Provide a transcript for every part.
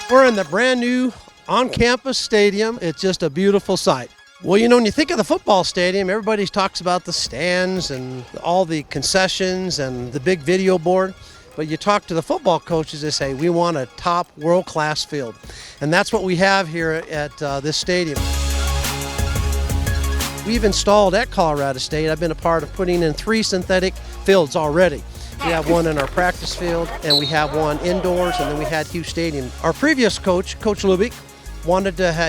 We're in the brand new on-campus stadium. It's just a beautiful sight. Well, you know, when you think of the football stadium, everybody talks about the stands and all the concessions and the big video board. But you talk to the football coaches, they say, we want a top world-class field. And that's what we have here at this stadium. We've installed at Colorado State, I've been a part of putting in 3 synthetic fields already. We have one in our practice field, and we have one indoors, and then we had Hughes Stadium. Our previous coach, Coach Lubick,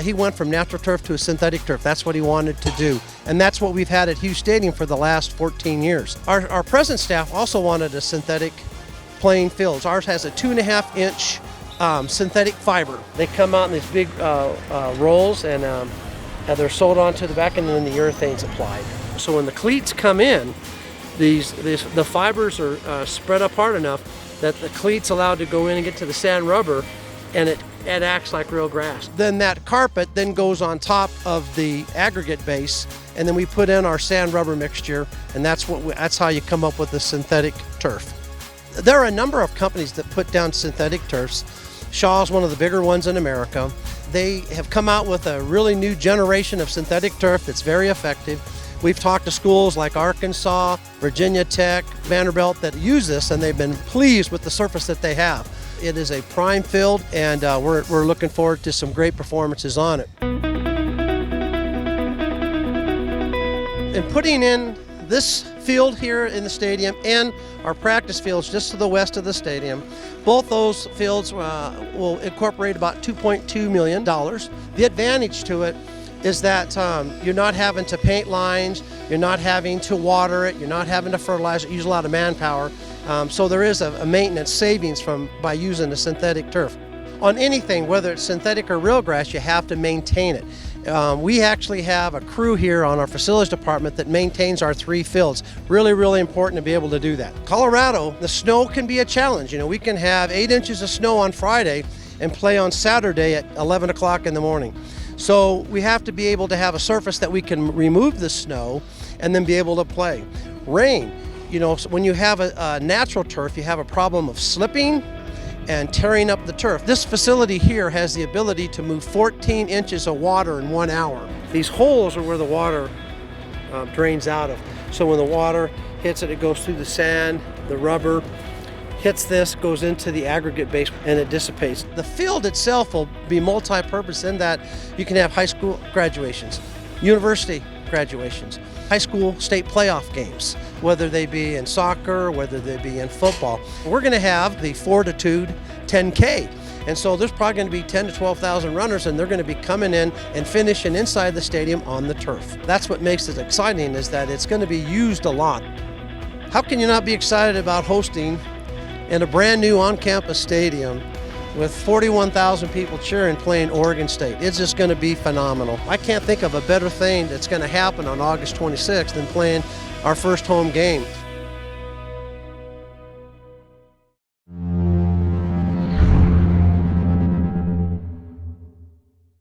he went from natural turf to a synthetic turf. That's what he wanted to do. And that's what we've had at Hughes Stadium for the last 14 years. Our present staff also wanted a synthetic playing fields. Ours has a 2.5-inch synthetic fiber. They come out in these big rolls, and they're sewed onto the back, and then the urethane's applied. So when the cleats come in, the fibers are spread apart enough that the cleat's allowed to go in and get to the sand rubber, and it acts like real grass. Then that carpet then goes on top of the aggregate base, and then we put in our sand rubber mixture, and that's how you come up with the synthetic turf. There are a number of companies that put down synthetic turfs. Shaw's one of the bigger ones in America. They have come out with a really new generation of synthetic turf that's very effective. We've talked to schools like Arkansas, Virginia Tech, Vanderbilt that use this, and they've been pleased with the surface that they have. It is a prime field, and we're looking forward to some great performances on it. And putting in this field here in the stadium and our practice fields just to the west of the stadium, both those fields will incorporate about $2.2 million. The advantage to it is that you're not having to paint lines, you're not having to water it, you're not having to fertilize it, use a lot of manpower. So there is a maintenance savings by using the synthetic turf. On anything, whether it's synthetic or real grass, you have to maintain it. We actually have a crew here on our facilities department that maintains our 3 fields. Really, really important to be able to do that. Colorado, the snow can be a challenge. You know, we can have 8 inches of snow on Friday and play on Saturday at 11 o'clock in the morning. So we have to be able to have a surface that we can remove the snow and then be able to play. Rain, you know, when you have a natural turf, you have a problem of slipping and tearing up the turf. This facility here has the ability to move 14 inches of water in 1 hour. These holes are where the water drains out of. So when the water hits it, it goes through the sand, the rubber, hits this, goes into the aggregate base, and it dissipates. The field itself will be multi-purpose in that you can have high school graduations, university graduations, high school state playoff games, whether they be in soccer, whether they be in football. We're going to have the Fortitude 10K. And so there's probably going to be 10 to 12,000 runners, and they're going to be coming in and finishing inside the stadium on the turf. That's what makes it exciting, is that it's going to be used a lot. How can you not be excited about hosting in a brand new on-campus stadium with 41,000 people cheering playing Oregon State? It's just going to be phenomenal. I can't think of a better thing that's going to happen on August 26th than playing our first home game.